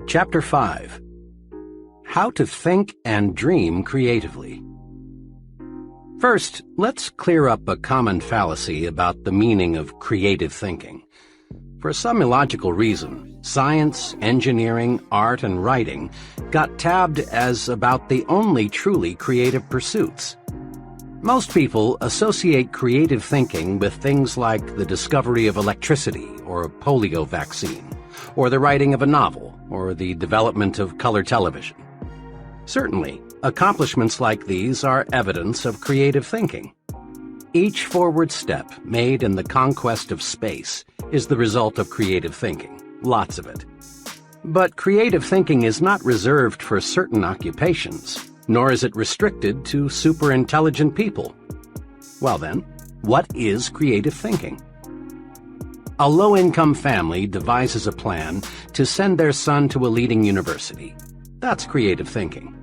Chapter 5. How to Think and Dream Creatively. First, let's clear up a common fallacy about the meaning of creative thinking. For some illogical reason, science, engineering, art, and writing got tabbed as about the only truly creative pursuits. Most people associate creative thinking with things like the discovery of electricity or a polio vaccine, or the writing of a novel, or the development of color television. Certainly, accomplishments like these are evidence of creative thinking. Each forward step made in the conquest of space is the result of creative thinking, lots of it. But creative thinking is not reserved for certain occupations, nor is it restricted to super-intelligent people. Well then, what is creative thinking? A low-income family devises a plan to send their son to a leading university. That's creative thinking.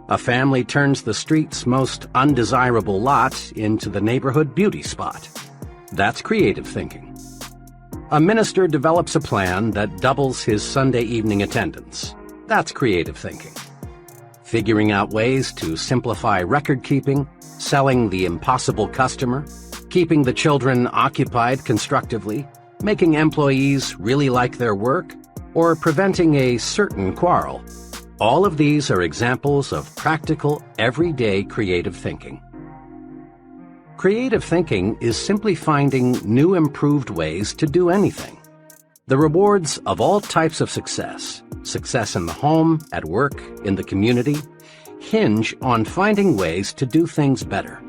A family turns the street's most undesirable lot into the neighborhood beauty spot. That's creative thinking. A minister develops a plan that doubles his Sunday evening attendance. That's creative thinking. Figuring out ways to simplify record keeping, selling the impossible customer, keeping the children occupied constructively, making employees really like their work, or preventing a certain quarrel. All of these are examples of practical, everyday creative thinking. Creative thinking is simply finding new, improved ways to do anything. The rewards of all types of success in the home, at work, in the community, hinge on finding ways to do things better.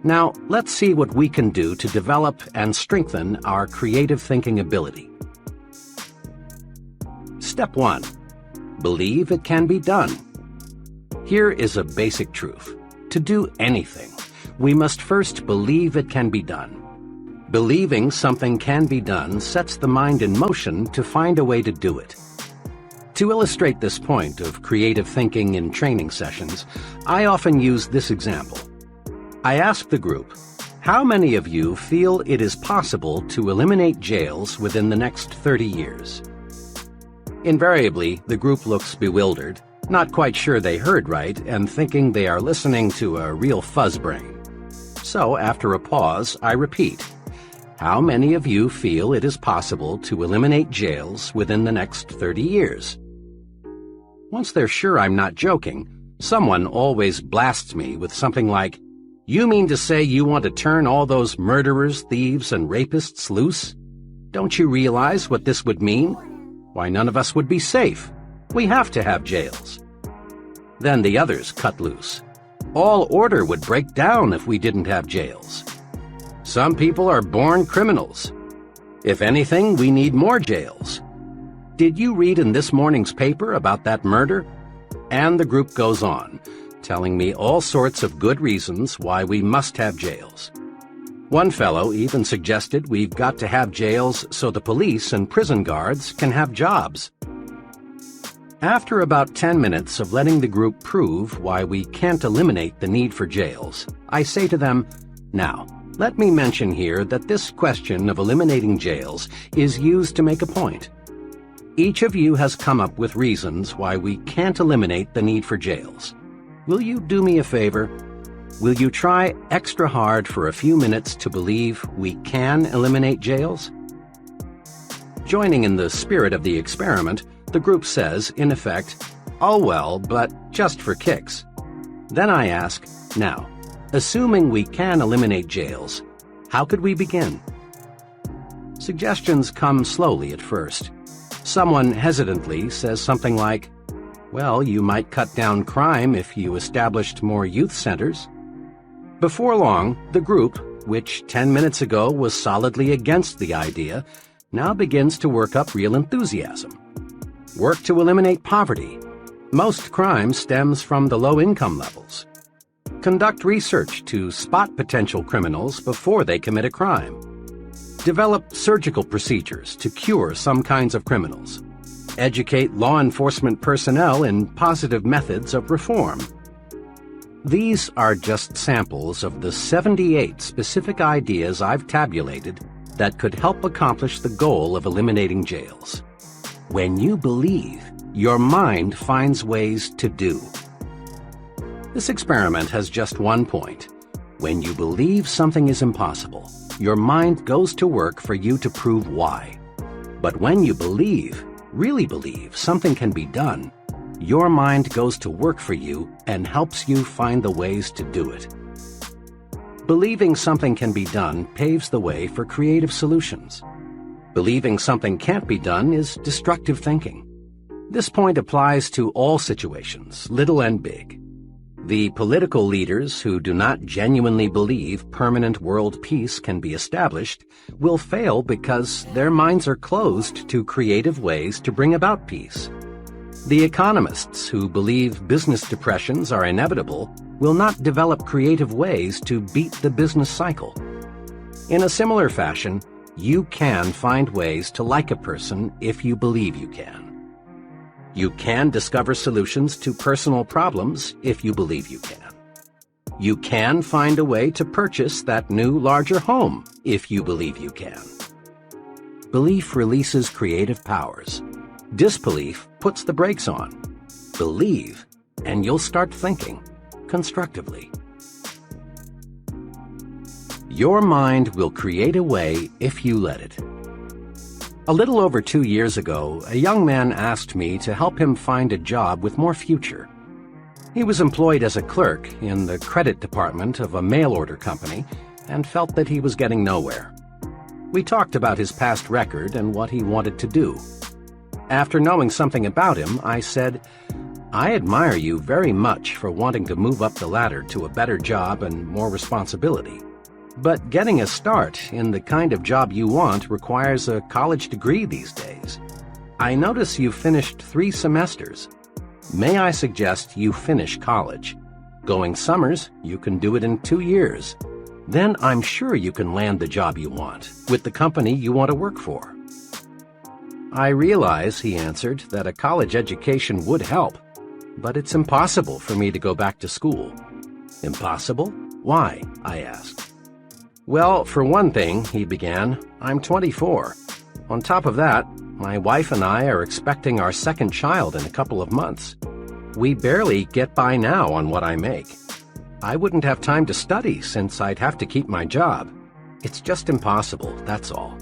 Now, let's see what we can do to develop and strengthen our creative thinking ability. Step 1. Believe it can be done. Here is a basic truth. To do anything, we must first believe it can be done. Believing something can be done sets the mind in motion to find a way to do it. To illustrate this point of creative thinking in training sessions, I often use this example. I ask the group, how many of you feel it is possible to eliminate jails within the next 30 years? Invariably, the group looks bewildered, not quite sure they heard right, and thinking they are listening to a real fuzzbrain. So, after a pause, I repeat, how many of you feel it is possible to eliminate jails within the next 30 years? Once they're sure I'm not joking, someone always blasts me with something like, you mean to say you want to turn all those murderers, thieves, and rapists loose? Don't you realize what this would mean? Why, none of us would be safe. We have to have jails. Then the others cut loose. All order would break down if we didn't have jails. Some people are born criminals. If anything, we need more jails. Did you read in this morning's paper about that murder? And the group goes on, telling me all sorts of good reasons why we must have jails. One fellow even suggested we've got to have jails so the police and prison guards can have jobs. After about 10 minutes of letting the group prove why we can't eliminate the need for jails, I say to them, now, let me mention here that this question of eliminating jails is used to make a point. Each of you has come up with reasons why we can't eliminate the need for jails. Will you do me a favor? Will you try extra hard for a few minutes to believe we can eliminate jails? Joining in the spirit of the experiment, the group says, in effect, oh well, but just for kicks. Then I ask, now, assuming we can eliminate jails, how could we begin? Suggestions come slowly at first. Someone hesitantly says something like, well, you might cut down crime if you established more youth centers. Before long, the group, which 10 minutes ago was solidly against the idea, now begins to work up real enthusiasm. Work to eliminate poverty. Most crime stems from the low income levels. Conduct research to spot potential criminals before they commit a crime. Develop surgical procedures to cure some kinds of criminals. Educate law enforcement personnel in positive methods of reform. These are just samples of the 78 specific ideas I've tabulated that could help accomplish the goal of eliminating jails. When you believe, your mind finds ways to do. This experiment has just one point. When you believe something is impossible, your mind goes to work for you to prove why. But when you believe, really believe, something can be done, your mind goes to work for you and helps you find the ways to do it. Believing something can be done paves the way for creative solutions. Believing something can't be done is destructive thinking. This point applies to all situations, little and big. The political leaders who do not genuinely believe permanent world peace can be established will fail because their minds are closed to creative ways to bring about peace. The economists who believe business depressions are inevitable will not develop creative ways to beat the business cycle. In a similar fashion, you can find ways to like a person if you believe you can. You can discover solutions to personal problems if you believe you can. You can find a way to purchase that new, larger home if you believe you can. Belief releases creative powers. Disbelief puts the brakes on. Believe, and you'll start thinking constructively. Your mind will create a way if you let it. A little over 2 years ago, a young man asked me to help him find a job with more future. He was employed as a clerk in the credit department of a mail-order company and felt that he was getting nowhere. We talked about his past record and what he wanted to do. After knowing something about him, I said, "I admire you very much for wanting to move up the ladder to a better job and more responsibility. But getting a start in the kind of job you want requires a college degree these days. I notice you finished 3 semesters. May I suggest you finish college? Going summers, you can do it in 2 years. Then I'm sure you can land the job you want, with the company you want to work for." "I realize," he answered, "that a college education would help, but it's impossible for me to go back to school." "Impossible? Why?" I asked. "Well, for one thing," he began, "I'm 24. On top of that, my wife and I are expecting our second child in a couple of months. We barely get by now on what I make. I wouldn't have time to study since I'd have to keep my job. It's just impossible, that's all."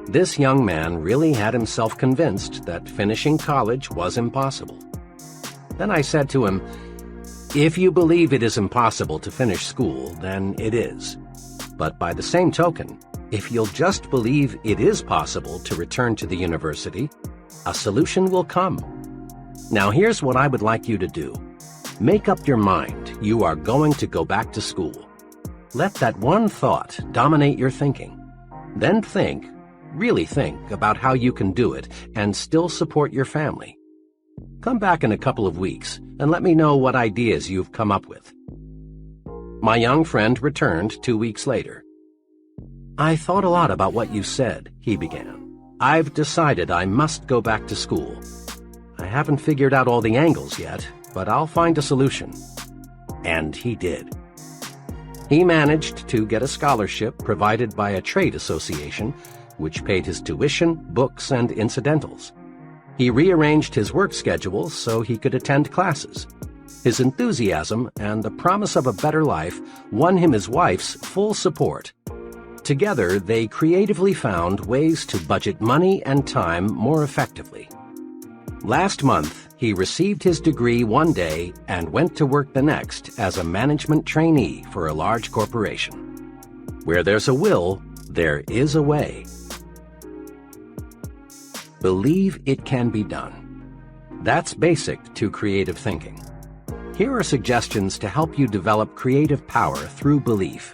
This young man really had himself convinced that finishing college was impossible. Then I said to him, "If you believe it is impossible to finish school, then it is. But by the same token, if you'll just believe it is possible to return to the university, a solution will come. Now here's what I would like you to do. Make up your mind you are going to go back to school. Let that one thought dominate your thinking. Then think, really think about how you can do it and still support your family. Come back in a couple of weeks and let me know what ideas you've come up with." My young friend returned 2 weeks later. "I thought a lot about what you said," he began. "I've decided I must go back to school. I haven't figured out all the angles yet, but I'll find a solution." And he did. He managed to get a scholarship provided by a trade association, which paid his tuition, books, and incidentals. He rearranged his work schedule so he could attend classes. His enthusiasm and the promise of a better life won him his wife's full support. Together, they creatively found ways to budget money and time more effectively. Last month, he received his degree one day and went to work the next as a management trainee for a large corporation. Where there's a will, there is a way. Believe it can be done. That's basic to creative thinking. Here are suggestions to help you develop creative power through belief.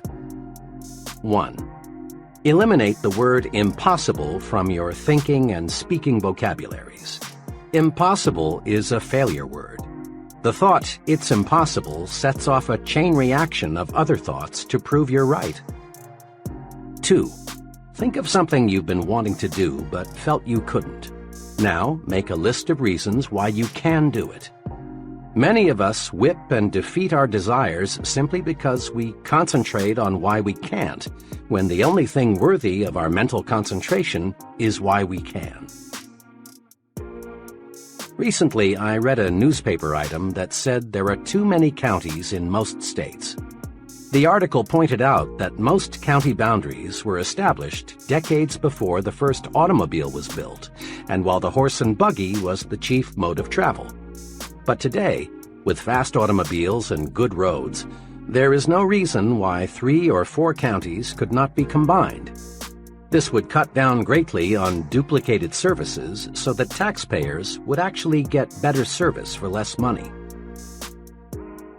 1. Eliminate the word impossible from your thinking and speaking vocabularies. Impossible is a failure word. The thought, "it's impossible," sets off a chain reaction of other thoughts to prove you're right. 2. Think of something you've been wanting to do but felt you couldn't. Now, make a list of reasons why you can do it. Many of us whip and defeat our desires simply because we concentrate on why we can't, when the only thing worthy of our mental concentration is why we can. Recently, I read a newspaper item that said there are too many counties in most states. The article pointed out that most county boundaries were established decades before the first automobile was built, and while the horse and buggy was the chief mode of travel. But today, with fast automobiles and good roads, there is no reason why 3 or 4 counties could not be combined. This would cut down greatly on duplicated services so that taxpayers would actually get better service for less money.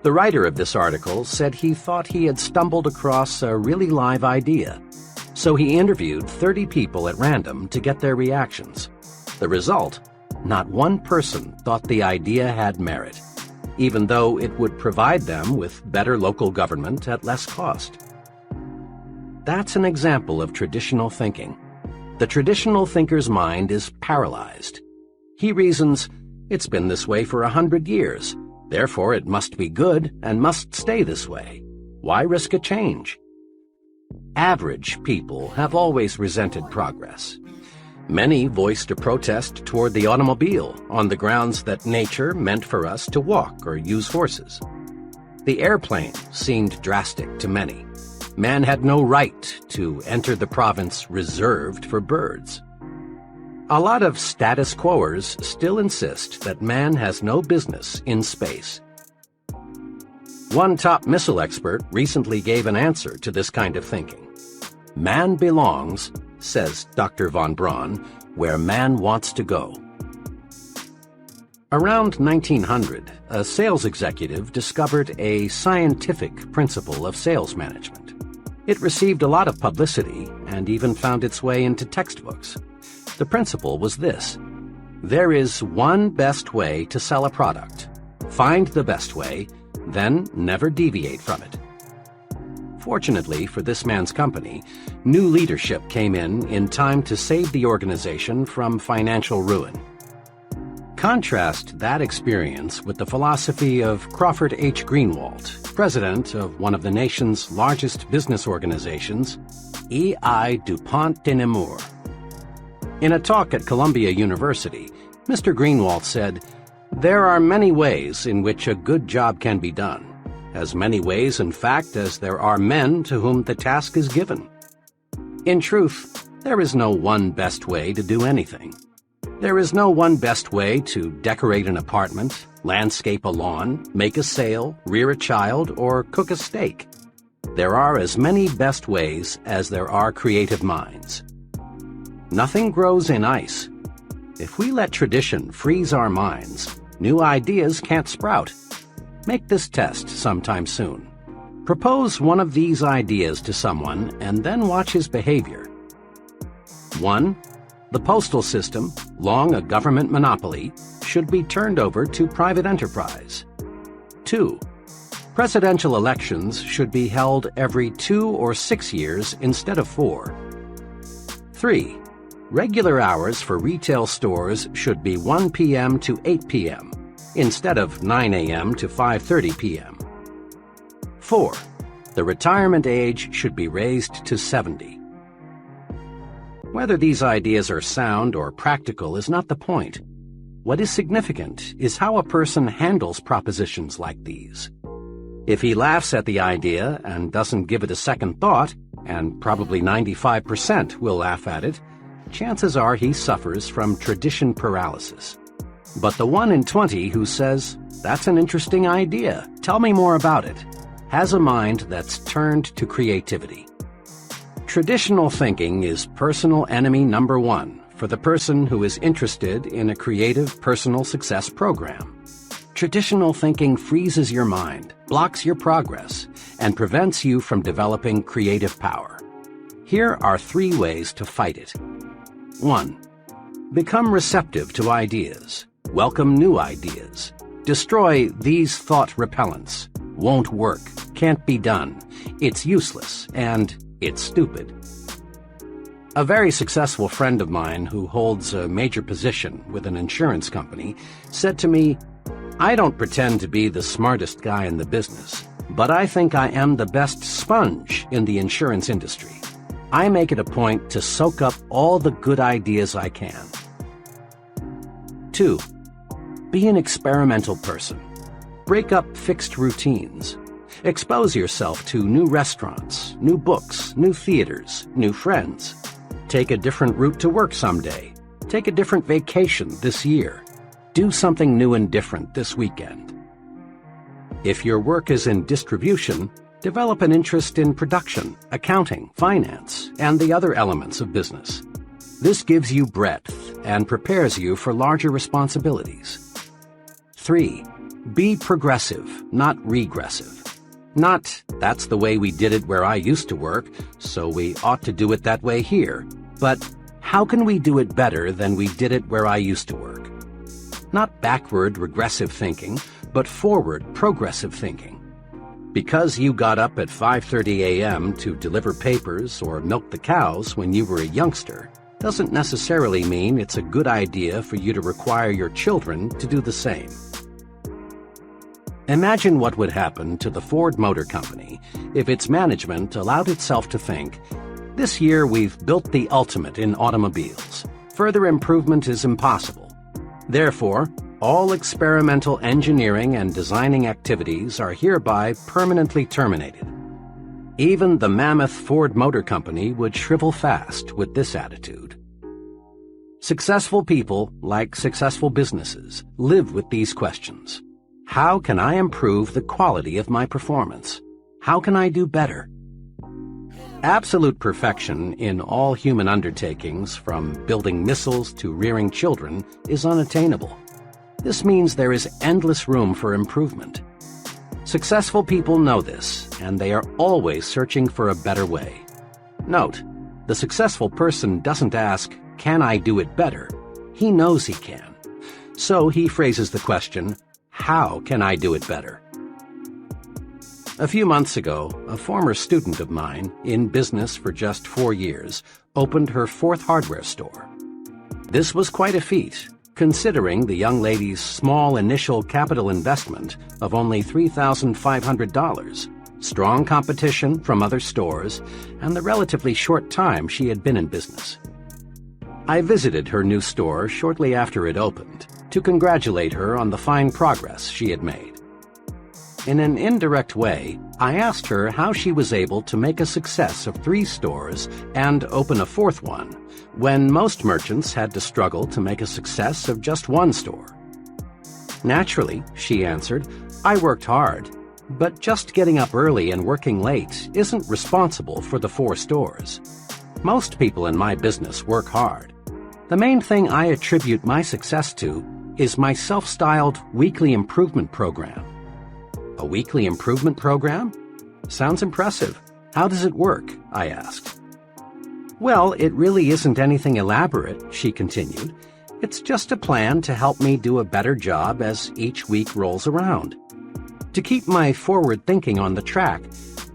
The writer of this article said he thought he had stumbled across a really live idea, so he interviewed 30 people at random to get their reactions. The result? Not one person thought the idea had merit, even though it would provide them with better local government at less cost. That's an example of traditional thinking. The traditional thinker's mind is paralyzed. He reasons, it's been this way for 100 years, therefore it must be good and must stay this way. Why risk a change? Average people have always resented progress. Many voiced a protest toward the automobile on the grounds that nature meant for us to walk or use horses. The airplane seemed drastic to many. Man had no right to enter the province reserved for birds. A lot of status quoers still insist that man has no business in space. One top missile expert recently gave an answer to this kind of thinking. Man belongs, says Dr. von Braun, where man wants to go. Around 1900, a sales executive discovered a scientific principle of sales management. It received a lot of publicity and even found its way into textbooks. The principle was this: there is one best way to sell a product. Find the best way, then never deviate from it. Fortunately for this man's company, new leadership came in time to save the organization from financial ruin. Contrast that experience with the philosophy of Crawford H. Greenwald, president of one of the nation's largest business organizations, E.I. DuPont de Nemours. In a talk at Columbia University, Mr. Greenwald said, "There are many ways in which a good job can be done. As many ways, in fact, as there are men to whom the task is given. In truth, there is no one best way to do anything. There is no one best way to decorate an apartment, landscape a lawn, make a sale, rear a child, or cook a steak. There are as many best ways as there are creative minds. Nothing grows in ice. If we let tradition freeze our minds, new ideas can't sprout. Make this test sometime soon. Propose one of these ideas to someone and then watch his behavior. 1. The postal system, long a government monopoly, should be turned over to private enterprise. 2. Presidential elections should be held every 2 or 6 years instead of 4. 3. Regular hours for retail stores should be 1 p.m. to 8 p.m. instead of 9 a.m. to 5:30 p.m. 4. The retirement age should be raised to 70. Whether these ideas are sound or practical is not the point. What is significant is how a person handles propositions like these. If he laughs at the idea and doesn't give it a second thought, and probably 95% will laugh at it, chances are he suffers from tradition paralysis. But the 1 in 20 who says, "That's an interesting idea, tell me more about it," has a mind that's turned to creativity. Traditional thinking is personal enemy number 1 for the person who is interested in a creative personal success program. Traditional thinking freezes your mind, blocks your progress, and prevents you from developing creative power. Here are 3 ways to fight it. 1. Become receptive to ideas. Welcome new ideas. Destroy these thought repellents. Won't work, can't be done, it's useless, and it's stupid. A very successful friend of mine who holds a major position with an insurance company said to me, I don't pretend to be the smartest guy in the business, but I think I am the best sponge in the insurance industry. I make it a point to soak up all the good ideas I can. 2. Be an experimental person. Break up fixed routines. Expose yourself to new restaurants, new books, new theaters, new friends. Take a different route to work someday. Take a different vacation this year. Do something new and different this weekend. If your work is in distribution, develop an interest in production, accounting, finance, and the other elements of business. This gives you breadth and prepares you for larger responsibilities. 3. Be progressive, not regressive. Not, that's the way we did it where I used to work, so we ought to do it that way here, but how can we do it better than we did it where I used to work? Not backward, regressive thinking, but forward, progressive thinking. Because you got up at 5:30 a.m. to deliver papers or milk the cows when you were a youngster doesn't necessarily mean it's a good idea for you to require your children to do the same. Imagine what would happen to the Ford Motor Company if its management allowed itself to think, "This year we've built the ultimate in automobiles. Further improvement is impossible. Therefore, all experimental engineering and designing activities are hereby permanently terminated." Even the mammoth Ford Motor Company would shrivel fast with this attitude. Successful people, like successful businesses, live with these questions. How can I improve the quality of my performance? How can I do better? Absolute perfection in all human undertakings, from building missiles to rearing children, is unattainable. This means there is endless room for improvement. Successful people know this, and they are always searching for a better way. Note, the successful person doesn't ask, "Can I do it better?" He knows he can. So he phrases the question, "How can I do it better?" A few months ago, a former student of mine, in business for just 4 years, opened her 4th hardware store. This was quite a feat, considering the young lady's small initial capital investment of only $3,500, strong competition from other stores, and the relatively short time she had been in business. I visited her new store shortly after it opened to congratulate her on the fine progress she had made. In an indirect way, I asked her how she was able to make a success of 3 stores and open a 4th one, when most merchants had to struggle to make a success of just 1 store. Naturally, she answered, I worked hard, but just getting up early and working late isn't responsible for the 4 stores. Most people in my business work hard. The main thing I attribute my success to is my self-styled weekly improvement program. A weekly improvement program? Sounds impressive. How does it work? I asked. Well, it really isn't anything elaborate, she continued. It's just a plan to help me do a better job as each week rolls around. To keep my forward thinking on the track,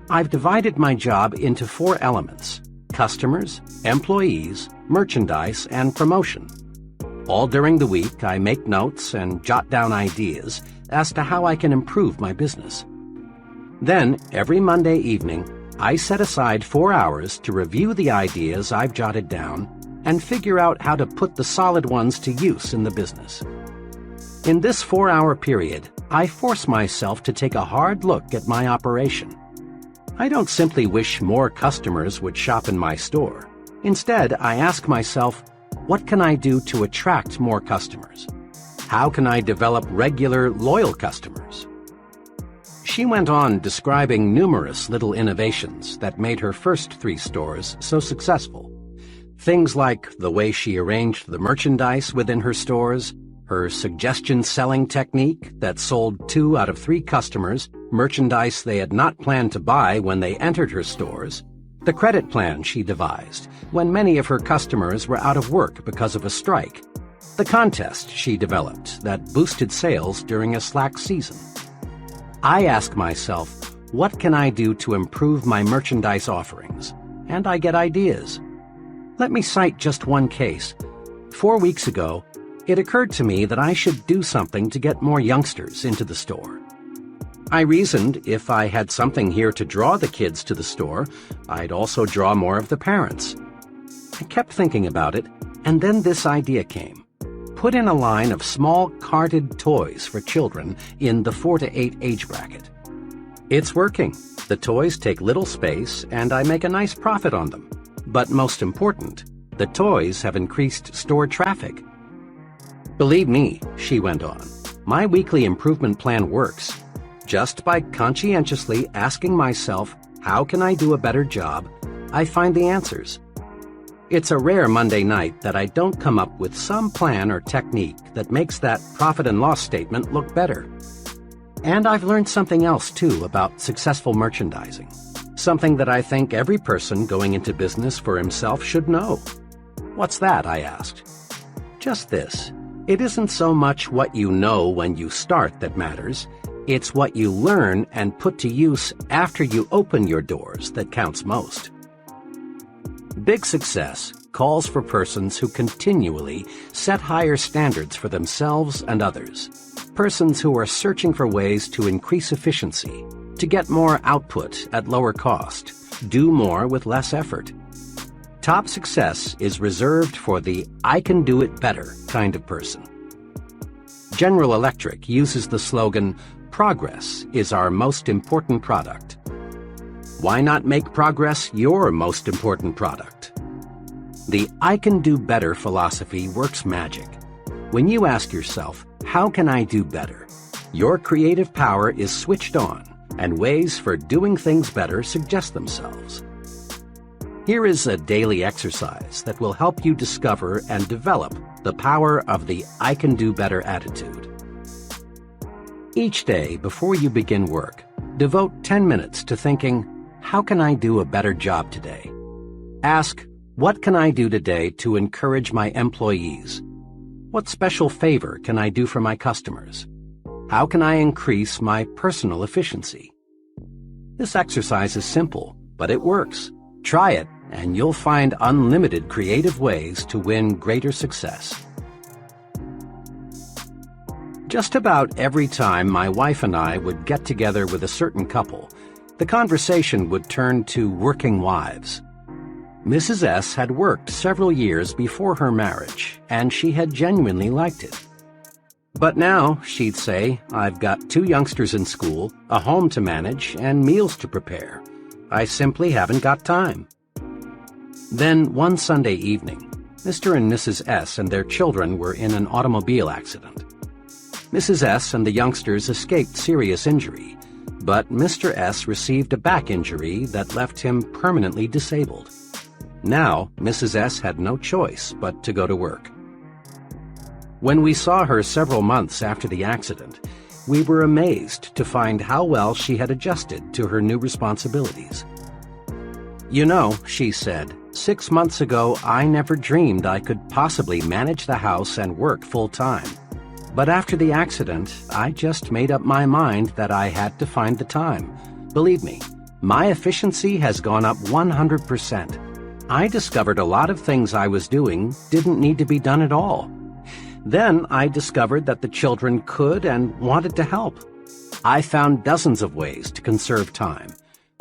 I've divided my job into 4 elements: customers, employees, merchandise, and promotion. All during the week, I make notes and jot down ideas as to how I can improve my business. Then, every Monday evening, I set aside 4 hours to review the ideas I've jotted down and figure out how to put the solid ones to use in the business. In this 4-hour period, I force myself to take a hard look at my operation. I don't simply wish more customers would shop in my store. Instead, I ask myself, what can I do to attract more customers? How can I develop regular, loyal customers? She went on describing numerous little innovations that made her first 3 stores so successful. Things like the way she arranged the merchandise within her stores, her suggestion selling technique that sold 2 out of 3 customers merchandise they had not planned to buy when they entered her stores, the credit plan she devised when many of her customers were out of work because of a strike, the contest she developed that boosted sales during a slack season. I ask myself, what can I do to improve my merchandise offerings? And I get ideas. Let me cite just one case. 4 weeks ago, It occurred to me that I should do something to get more youngsters into the store. I reasoned if I had something here to draw the kids to the store, I'd also draw more of the parents. I kept thinking about it, and then this idea came. Put in a line of small carded toys for children in the 4 to 8 age bracket. It's working. The toys take little space, and I make a nice profit on them. But most important, the toys have increased store traffic. Believe me, she went on, my weekly improvement plan works. Just by conscientiously asking myself, how can I do a better job, I find the answers. It's a rare Monday night that I don't come up with some plan or technique that makes that profit and loss statement look better. And I've learned something else, too, about successful merchandising. Something that I think every person going into business for himself should know. What's that? I asked. Just this. It isn't so much what you know when you start that matters. It's what you learn and put to use after you open your doors that counts most. Big success calls for persons who continually set higher standards for themselves and others. Persons who are searching for ways to increase efficiency, to get more output at lower cost, do more with less effort. Top success is reserved for the I can do it better kind of person. General Electric uses the slogan, progress is our most important product. Why not make progress your most important product? The I can do better philosophy works magic. When you ask yourself, how can I do better? Your creative power is switched on, and ways for doing things better suggest themselves. Here is a daily exercise that will help you discover and develop the power of the I can do better attitude. Each day before you begin work, devote 10 minutes to thinking, how can I do a better job today? Ask, what can I do today to encourage my employees? What special favor can I do for my customers? How can I increase my personal efficiency? This exercise is simple, but it works. Try it, and you'll find unlimited creative ways to win greater success. Just about every time my wife and I would get together with a certain couple, the conversation would turn to working wives. Mrs. S. had worked several years before her marriage, and she had genuinely liked it. But now, she'd say, I've got 2 youngsters in school, a home to manage, and meals to prepare. I simply haven't got time. Then, one Sunday evening, Mr. and Mrs. S. and their children were in an automobile accident. Mrs. S. and the youngsters escaped serious injury, but Mr. S. received a back injury that left him permanently disabled. Now, Mrs. S. had no choice but to go to work. When we saw her several months after the accident, we were amazed to find how well she had adjusted to her new responsibilities. You know, she said, 6 months ago I never dreamed I could possibly manage the house and work full-time. But after the accident, I just made up my mind that I had to find the time. Believe me, my efficiency has gone up 100%. I discovered a lot of things I was doing didn't need to be done at all. Then I discovered that the children could and wanted to help. I found dozens of ways to conserve time.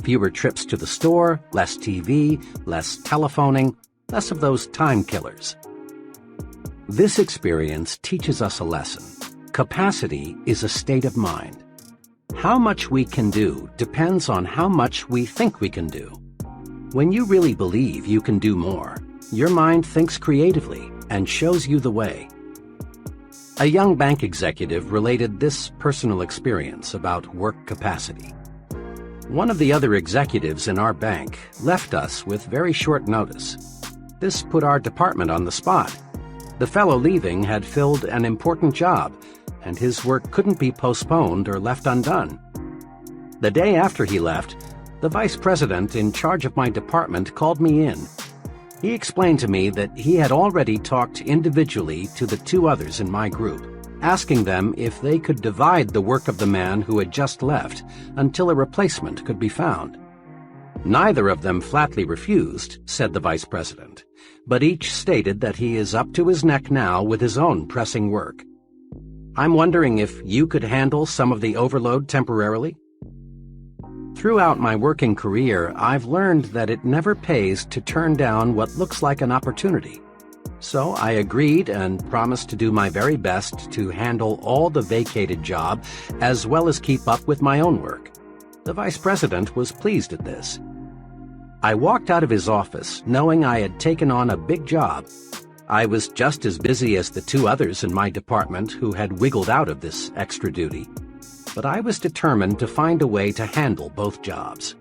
Fewer trips to the store, less TV, less telephoning, less of those time killers. This experience teaches us a lesson. Capacity is a state of mind. How much we can do depends on how much we think we can do. When you really believe you can do more, your mind thinks creatively and shows you the way. A young bank executive related this personal experience about work capacity. One of the other executives in our bank left us with very short notice. This put our department on the spot. The fellow leaving had filled an important job, and his work couldn't be postponed or left undone. The day after he left, the vice president in charge of my department called me in. He explained to me that he had already talked individually to the 2 others in my group, asking them if they could divide the work of the man who had just left until a replacement could be found. Neither of them flatly refused, said the vice president, but each stated that he is up to his neck now with his own pressing work. I'm wondering if you could handle some of the overload temporarily? Throughout my working career, I've learned that it never pays to turn down what looks like an opportunity. So I agreed and promised to do my very best to handle all the vacated job as well as keep up with my own work. The vice president was pleased at this. I walked out of his office knowing I had taken on a big job. I was just as busy as the two others in my department who had wiggled out of this extra duty. But I was determined to find a way to handle both jobs.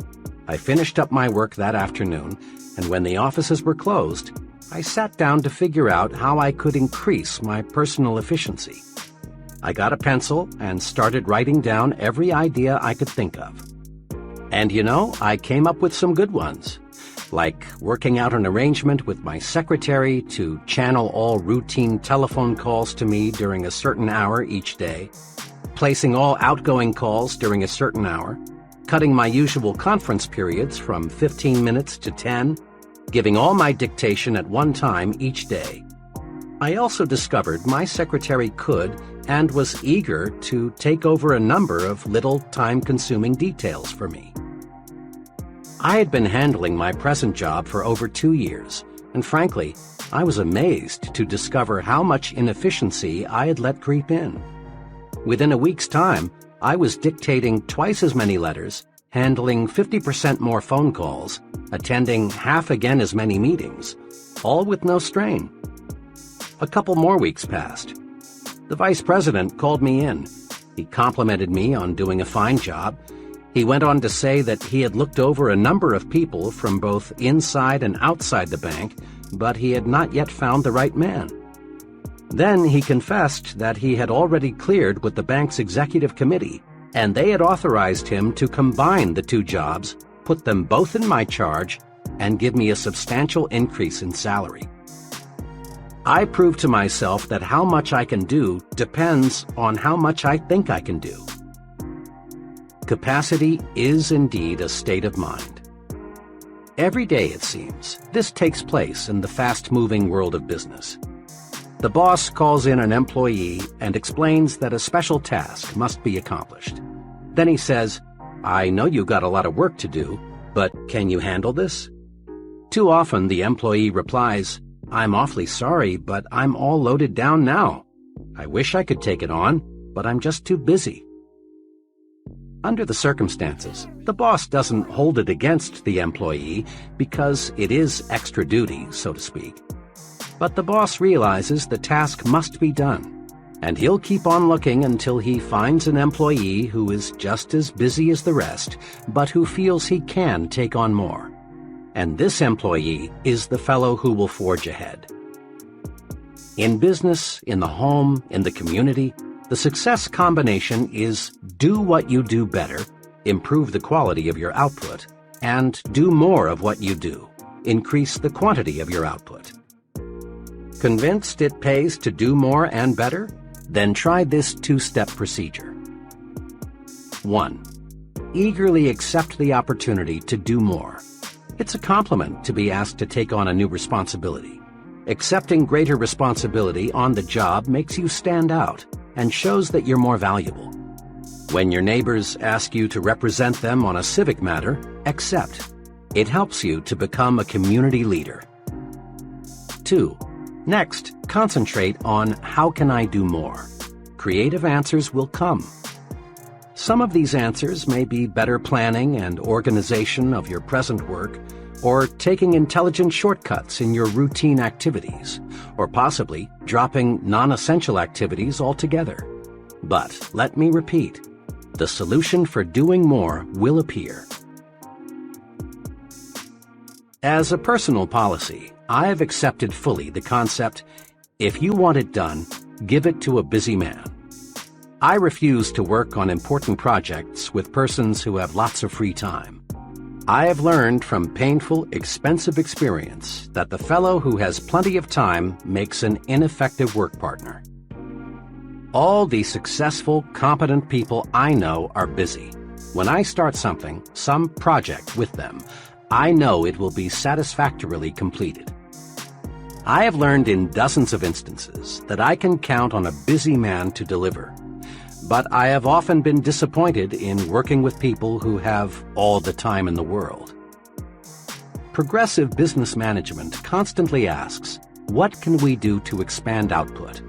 I finished up my work that afternoon, and when the offices were closed, I sat down to figure out how I could increase my personal efficiency. I got a pencil and started writing down every idea I could think of. And you know, I came up with some good ones, like working out an arrangement with my secretary to channel all routine telephone calls to me during a certain hour each day, placing all outgoing calls during a certain hour, cutting my usual conference periods from 15 minutes to 10, giving all my dictation at one time each day. I also discovered my secretary could and was eager to take over a number of little time-consuming details for me. I had been handling my present job for over 2 years, and frankly, I was amazed to discover how much inefficiency I had let creep in. Within a week's time, I was dictating twice as many letters, handling 50% more phone calls, attending half again as many meetings, all with no strain. A couple more weeks passed. The vice president called me in. He complimented me on doing a fine job. He went on to say that he had looked over a number of people from both inside and outside the bank, but he had not yet found the right man. Then he confessed that he had already cleared with the bank's executive committee, and they had authorized him to combine the two jobs, put them both in my charge, and give me a substantial increase in salary. I proved to myself that how much I can do depends on how much I think I can do. Capacity is indeed a state of mind. Every day, it seems, this takes place in the fast-moving world of business. The boss calls in an employee and explains that a special task must be accomplished. Then he says, "I know you got a lot of work to do, but can you handle this?" Too often the employee replies, "I'm awfully sorry, but I'm all loaded down now. I wish I could take it on, but I'm just too busy." Under the circumstances, the boss doesn't hold it against the employee because it is extra duty, so to speak. But the boss realizes the task must be done, and he'll keep on looking until he finds an employee who is just as busy as the rest, but who feels he can take on more. And this employee is the fellow who will forge ahead. In business, in the home, in the community, the success combination is do what you do better, improve the quality of your output, and do more of what you do, increase the quantity of your output. Convinced it pays to do more and better? Then try this two-step procedure. 1. Eagerly accept the opportunity to do more. It's a compliment to be asked to take on a new responsibility. Accepting greater responsibility on the job makes you stand out and shows that you're more valuable. When your neighbors ask you to represent them on a civic matter, accept. It helps you to become a community leader. 2. Next, concentrate on how can I do more? Creative answers will come. Some of these answers may be better planning and organization of your present work, or taking intelligent shortcuts in your routine activities, or possibly dropping non-essential activities altogether. But let me repeat, the solution for doing more will appear. As a personal policy, I have accepted fully the concept, if you want it done, give it to a busy man. I refuse to work on important projects with persons who have lots of free time. I have learned from painful, expensive experience that the fellow who has plenty of time makes an ineffective work partner. All the successful, competent people I know are busy. When I start something, some project with them, I know it will be satisfactorily completed. I have learned in dozens of instances that I can count on a busy man to deliver, but I have often been disappointed in working with people who have all the time in the world. Progressive business management constantly asks, what can we do to expand output?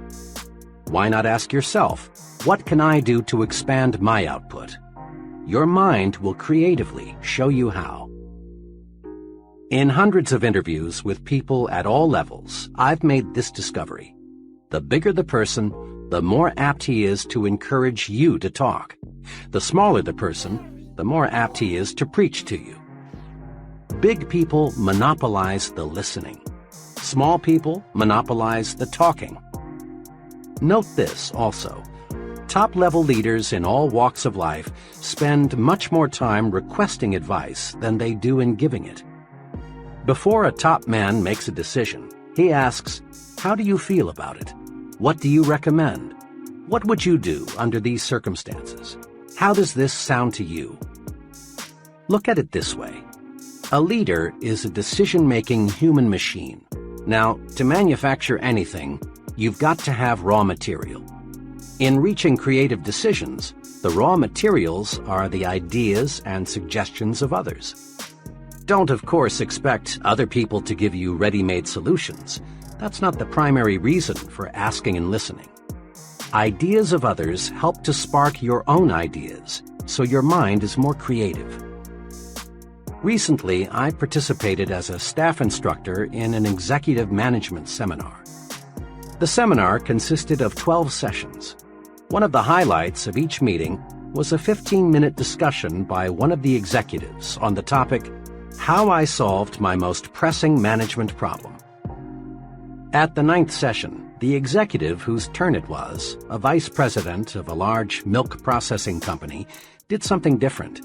Why not ask yourself, what can I do to expand my output? Your mind will creatively show you how. In hundreds of interviews with people at all levels, I've made this discovery. The bigger the person, the more apt he is to encourage you to talk. The smaller the person, the more apt he is to preach to you. Big people monopolize the listening. Small people monopolize the talking. Note this also. Top-level leaders in all walks of life spend much more time requesting advice than they do in giving it. Before a top man makes a decision, he asks, how do you feel about it? What do you recommend? What would you do under these circumstances? How does this sound to you? Look at it this way. A leader is a decision-making human machine. Now, to manufacture anything, you've got to have raw material. In reaching creative decisions, the raw materials are the ideas and suggestions of others. Don't, of course, expect other people to give you ready-made solutions. That's not the primary reason for asking and listening. Ideas of others help to spark your own ideas, so your mind is more creative. Recently, I participated as a staff instructor in an executive management seminar. The seminar consisted of 12 sessions. One of the highlights of each meeting was a 15-minute discussion by one of the executives on the topic, How I Solved My Most Pressing Management Problem. At the 9th session, the executive whose turn it was, a vice president of a large milk processing company, did something different.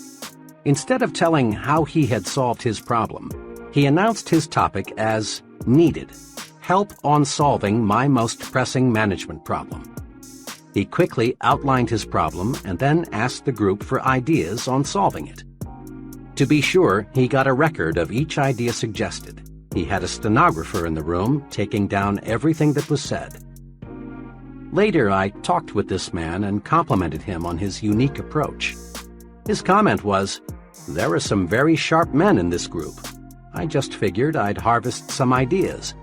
Instead of telling how he had solved his problem, he announced his topic as Needed, Help on Solving My Most Pressing Management Problem. He quickly outlined his problem and then asked the group for ideas on solving it. To be sure, he got a record of each idea suggested. He had a stenographer in the room taking down everything that was said. Later, I talked with this man and complimented him on his unique approach. His comment was, "There are some very sharp men in this group. I just figured I'd harvest some ideas.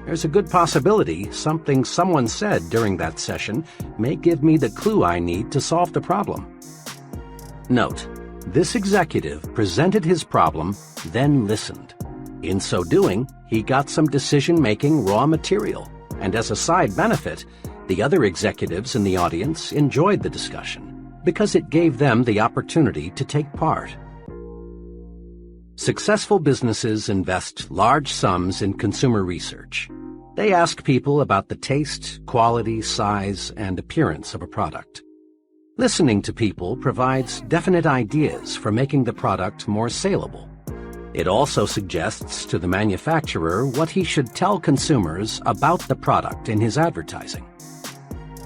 There's a good possibility something someone said during that session may give me the clue I need to solve the problem." Note, this executive presented his problem, then listened. In so doing, he got some decision-making raw material, and as a side benefit, the other executives in the audience enjoyed the discussion because it gave them the opportunity to take part. Successful businesses invest large sums in consumer research. They ask people about the taste, quality, size, and appearance of a product. Listening to people provides definite ideas for making the product more saleable. It also suggests to the manufacturer what he should tell consumers about the product in his advertising.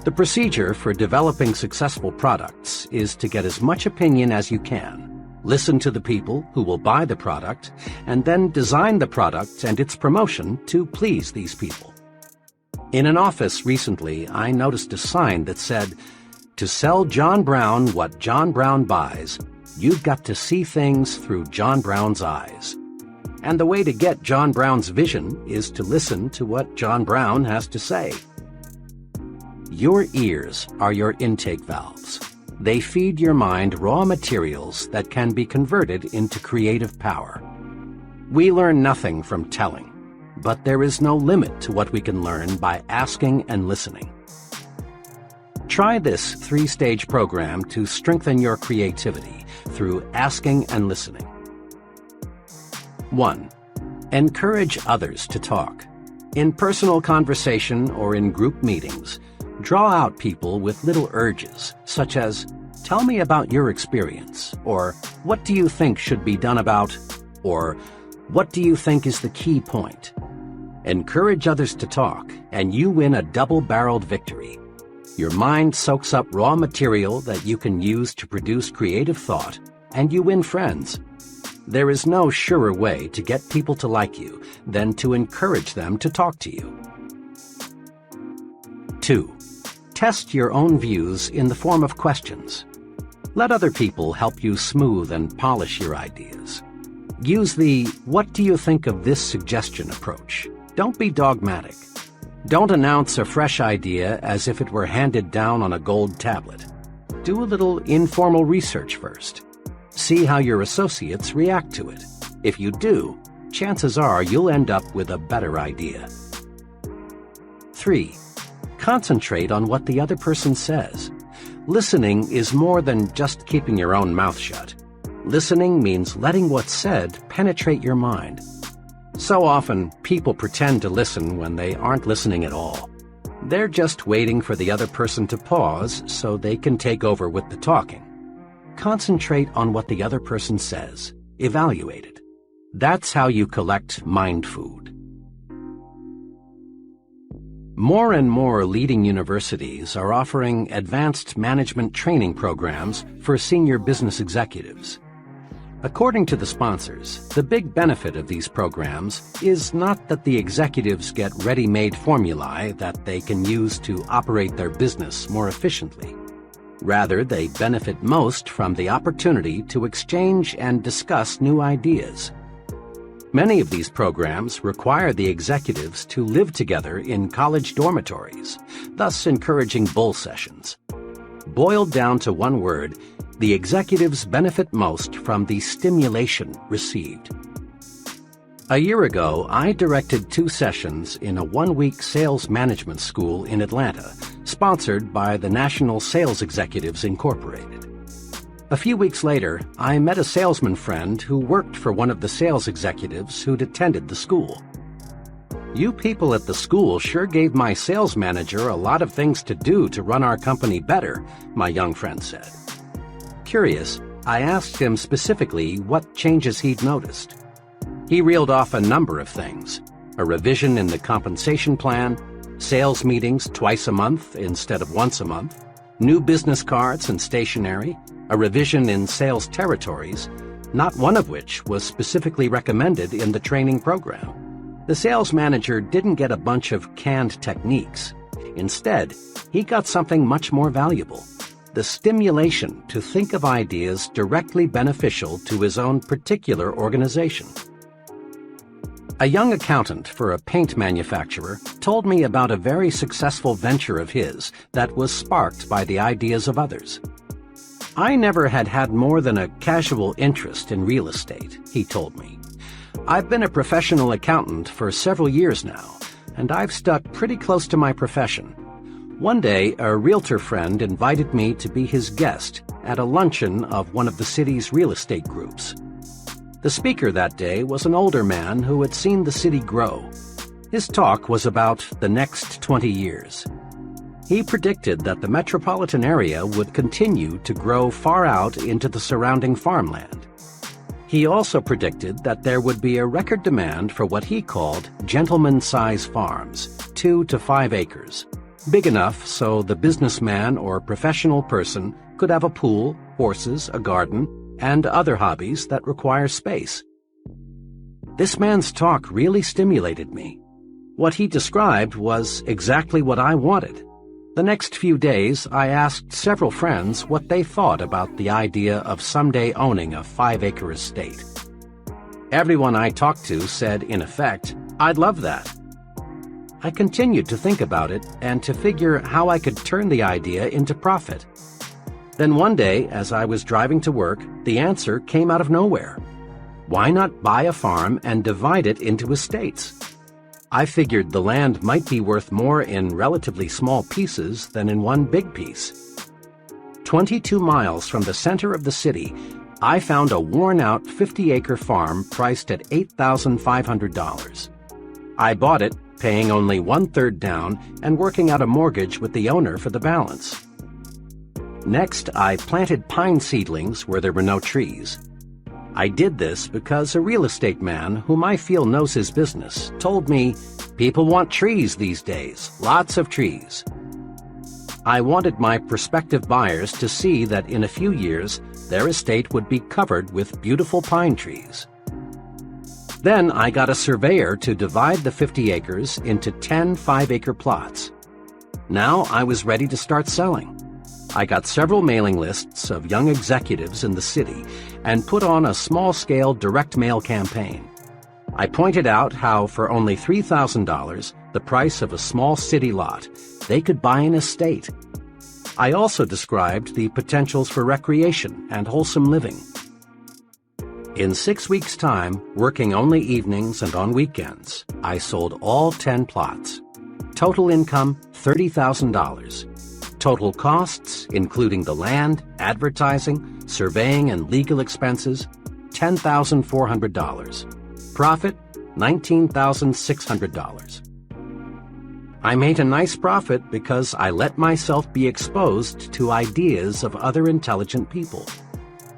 The procedure for developing successful products is to get as much opinion as you can, listen to the people who will buy the product, and then design the product and its promotion to please these people. In an office recently, I noticed a sign that said, "To sell John Brown what John Brown buys, you've got to see things through John Brown's eyes." And the way to get John Brown's vision is to listen to what John Brown has to say. Your ears are your intake valves. They feed your mind raw materials that can be converted into creative power. We learn nothing from telling, but there is no limit to what we can learn by asking and listening. Try this 3-stage program to strengthen your creativity through asking and listening. 1. Encourage others to talk. In personal conversation or in group meetings, draw out people with little urges, such as, "Tell me about your experience," or "What do you think should be done about," or "What do you think is the key point?" Encourage others to talk, and you win a double-barreled victory. Your mind soaks up raw material that you can use to produce creative thought, and you win friends. There is no surer way to get people to like you than to encourage them to talk to you. 2. Test your own views in the form of questions. Let other people help you smooth and polish your ideas. Use the "what do you think of this suggestion" approach. Don't be dogmatic. Don't announce a fresh idea as if it were handed down on a gold tablet. Do a little informal research first. See how your associates react to it. If you do, chances are you'll end up with a better idea. 3. Concentrate on what the other person says. Listening is more than just keeping your own mouth shut. Listening means letting what's said penetrate your mind. So often, people pretend to listen when they aren't listening at all. They're just waiting for the other person to pause so they can take over with the talking. Concentrate on what the other person says. Evaluate it. That's how you collect mind food. More and more leading universities are offering advanced management training programs for senior business executives. According to the sponsors, the big benefit of these programs is not that the executives get ready-made formulae that they can use to operate their business more efficiently. Rather, they benefit most from the opportunity to exchange and discuss new ideas. Many of these programs require the executives to live together in college dormitories, thus encouraging bull sessions. Boiled down to one word, the executives benefit most from the stimulation received. A year ago, I directed 2 sessions in a 1-week sales management school in Atlanta, sponsored by the National Sales Executives Incorporated. A few weeks later, I met a salesman friend who worked for one of the sales executives who'd attended the school. "You people at the school sure gave my sales manager a lot of things to do to run our company better," my young friend said. Curious, I asked him specifically what changes he'd noticed. He reeled off a number of things: a revision in the compensation plan, sales meetings twice a month instead of once a month, new business cards and stationery, a revision in sales territories, not one of which was specifically recommended in the training program. The sales manager didn't get a bunch of canned techniques. Instead, he got something much more valuable: the stimulation to think of ideas directly beneficial to his own particular organization. A young accountant for a paint manufacturer told me about a very successful venture of his that was sparked by the ideas of others. "I never had more than a casual interest in real estate," he told me. "I've been a professional accountant for several years now, and I've stuck pretty close to my profession. One day, a realtor friend invited me to be his guest at a luncheon of one of the city's real estate groups. The speaker that day was an older man who had seen the city grow. His talk was about the next 20 years. He predicted that the metropolitan area would continue to grow far out into the surrounding farmland. He also predicted that there would be a record demand for what he called gentleman-size farms, 2 to 5 acres, big enough so the businessman or professional person could have a pool, horses, a garden, and other hobbies that require space. This man's talk really stimulated me. What he described was exactly what I wanted. The next few days, I asked several friends what they thought about the idea of someday owning a 5-acre estate. Everyone I talked to said, in effect, "I'd love that." I continued to think about it and to figure how I could turn the idea into profit. Then one day, as I was driving to work, the answer came out of nowhere. Why not buy a farm and divide it into estates? I figured the land might be worth more in relatively small pieces than in one big piece. 22 miles from the center of the city, I found a worn-out 50-acre farm priced at $8,500. I bought it, paying only 1/3 down and working out a mortgage with the owner for the balance. Next, I planted pine seedlings where there were no trees. I did this because a real estate man, whom I feel knows his business, told me, "People want trees these days, lots of trees." I wanted my prospective buyers to see that in a few years, their estate would be covered with beautiful pine trees. Then I got a surveyor to divide the 50 acres into 10 5-acre plots. Now I was ready to start selling. I got several mailing lists of young executives in the city and put on a small-scale direct mail campaign. I pointed out how for only $3,000, the price of a small city lot, they could buy an estate. I also described the potentials for recreation and wholesome living. In 6 weeks' time, working only evenings and on weekends, I sold all 10 plots. Total income, $30,000. Total costs, including the land, advertising, surveying, and legal expenses, $10,400. Profit, $19,600. I made a nice profit because I let myself be exposed to ideas of other intelligent people.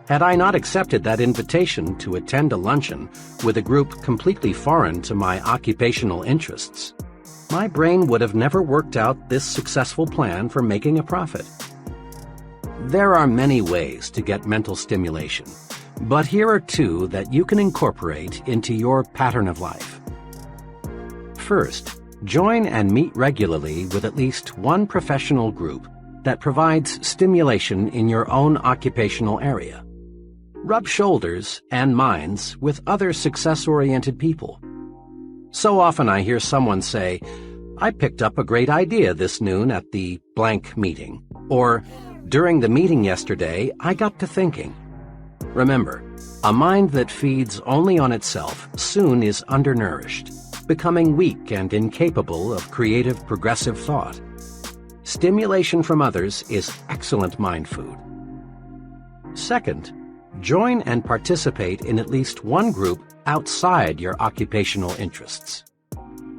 Had I not accepted that invitation to attend a luncheon with a group completely foreign to my occupational interests, my brain would have never worked out this successful plan for making a profit. There are many ways to get mental stimulation, but here are 2 that you can incorporate into your pattern of life. First, join and meet regularly with at least one professional group that provides stimulation in your own occupational area. Rub shoulders and minds with other success-oriented people. So often I hear someone say, "I picked up a great idea this noon at the blank meeting," or "During the meeting yesterday, I got to thinking." Remember, a mind that feeds only on itself soon is undernourished, becoming weak and incapable of creative, progressive thought. Stimulation from others is excellent mind food. Second, join and participate in at least one group outside your occupational interests.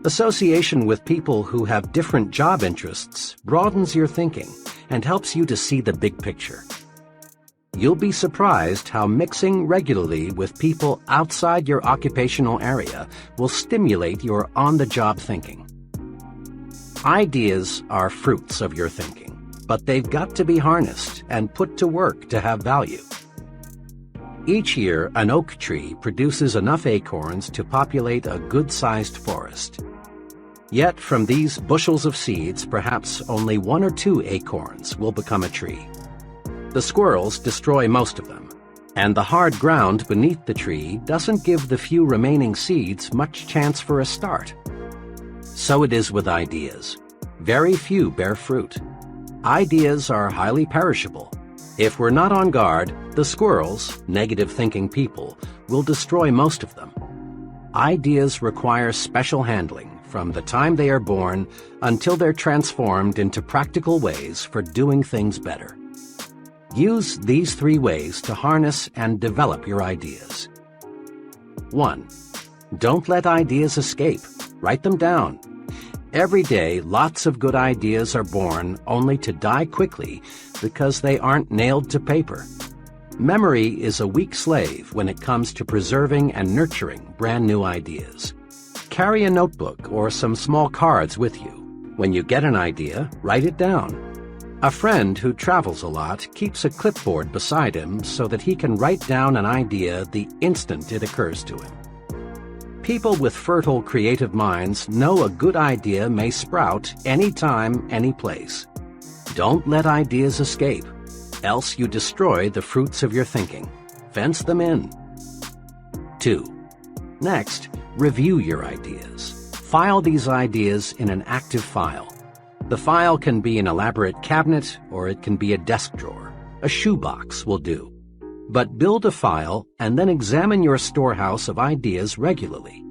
Association with people who have different job interests broadens your thinking and helps you to see the big picture. You'll be surprised how mixing regularly with people outside your occupational area will stimulate your on-the-job thinking. Ideas are fruits of your thinking, but they've got to be harnessed and put to work to have value. Each year, an oak tree produces enough acorns to populate a good-sized forest. Yet from these bushels of seeds, perhaps only 1 or 2 acorns will become a tree. The squirrels destroy most of them, and the hard ground beneath the tree doesn't give the few remaining seeds much chance for a start. So it is with ideas. Very few bear fruit. Ideas are highly perishable. If we're not on guard, the squirrels, negative-thinking people, will destroy most of them. Ideas require special handling from the time they are born until they're transformed into practical ways for doing things better. Use these 3 ways to harness and develop your ideas. 1. Don't let ideas escape. Write them down. Every day, lots of good ideas are born only to die quickly because they aren't nailed to paper. Memory is a weak slave when it comes to preserving and nurturing brand new ideas. Carry a notebook or some small cards with you. When you get an idea, write it down. A friend who travels a lot keeps a clipboard beside him so that he can write down an idea the instant it occurs to him. People with fertile creative minds know a good idea may sprout anytime, any place. Don't let ideas escape, else you destroy the fruits of your thinking. Fence them in. 2. Next, review your ideas. File these ideas in an active file. The file can be an elaborate cabinet or it can be a desk drawer. A shoebox will do. But build a file and then examine your storehouse of ideas regularly.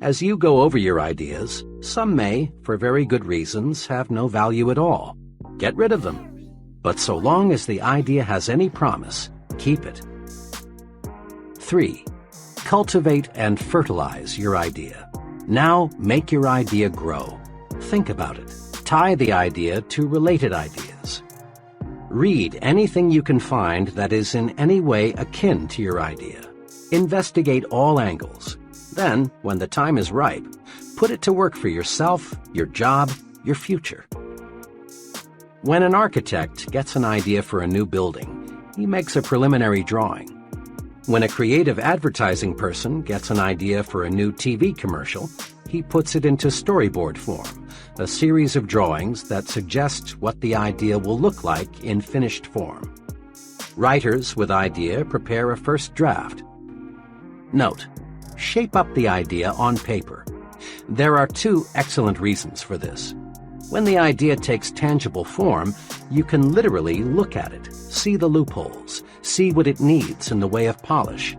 As you go over your ideas, some may, for very good reasons, have no value at all. Get rid of them. But so long as the idea has any promise, keep it. 3. Cultivate and fertilize your idea. Now make your idea grow. Think about it. Tie the idea to related ideas. Read anything you can find that is in any way akin to your idea. Investigate all angles. Then, when the time is ripe, put it to work for yourself, your job, your future. When an architect gets an idea for a new building, he makes a preliminary drawing. When a creative advertising person gets an idea for a new TV commercial, he puts it into storyboard form, a series of drawings that suggest what the idea will look like in finished form. Writers with idea prepare a first draft. Note: shape up the idea on paper. There are two excellent reasons for this. When the idea takes tangible form, you can literally look at it, see the loopholes, see what it needs in the way of polish.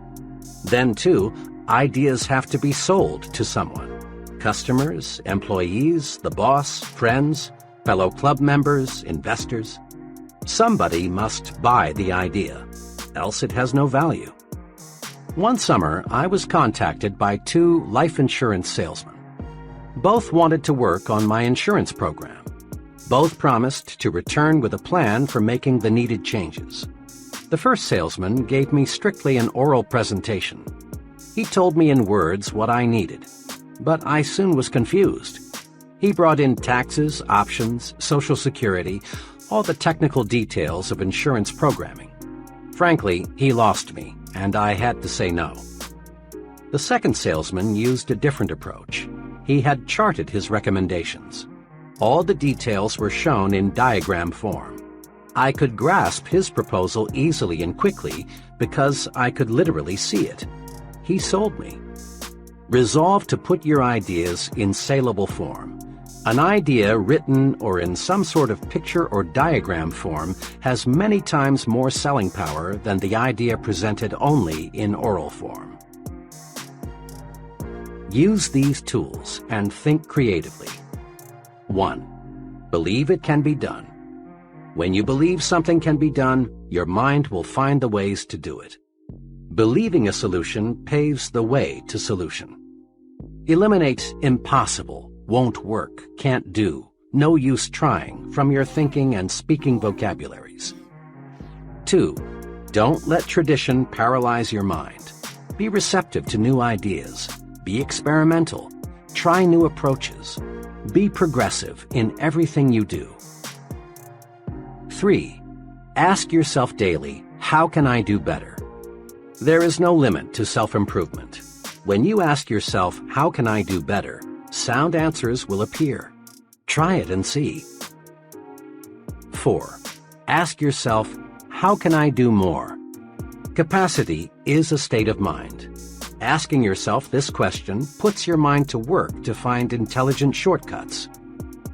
Then, too, ideas have to be sold to someone. Customers, employees, the boss, friends, fellow club members, investors. Somebody must buy the idea, else it has no value. One summer, I was contacted by two life insurance salesmen. Both wanted to work on my insurance program. Both promised to return with a plan for making the needed changes. The first salesman gave me strictly an oral presentation. He told me in words what I needed, but I soon was confused. He brought in taxes, options, Social Security, all the technical details of insurance programming. Frankly, he lost me, and I had to say no. The second salesman used a different approach. He had charted his recommendations. All the details were shown in diagram form. I could grasp his proposal easily and quickly because I could literally see it. He sold me. Resolve to put your ideas in saleable form. An idea written or in some sort of picture or diagram form has many times more selling power than the idea presented only in oral form. Use these tools and think creatively. 1. Believe it can be done. When you believe something can be done, your mind will find the ways to do it. Believing a solution paves the way to solution. Eliminate impossible, won't work, can't do, no use trying from your thinking and speaking vocabularies. 2. Don't let tradition paralyze your mind. Be receptive to new ideas. Be experimental. Try new approaches. Be progressive in everything you do. 3. Ask yourself daily, how can I do better? There is no limit to self-improvement. When you ask yourself, how can I do better, sound answers will appear. Try it and see. 4. Ask yourself, how can I do more? Capacity is a state of mind. Asking yourself this question puts your mind to work to find intelligent shortcuts.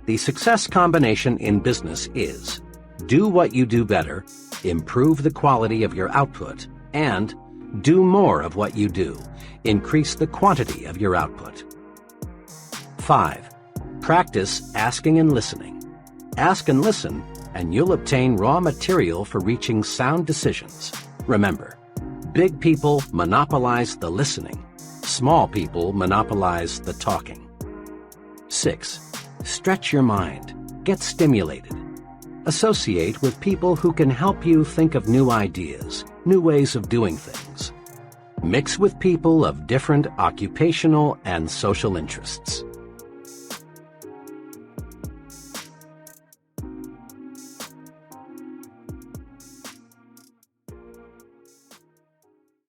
The success combination in business is: do what you do better, improve the quality of your output, and do more of what you do, increase the quantity of your output. 5. Practice asking and listening. Ask and listen, and you'll obtain raw material for reaching sound decisions. Remember, big people monopolize the listening. Small people monopolize the talking. 6. Stretch your mind. Get stimulated. Associate with people who can help you think of new ideas, new ways of doing things. Mix with people of different occupational and social interests.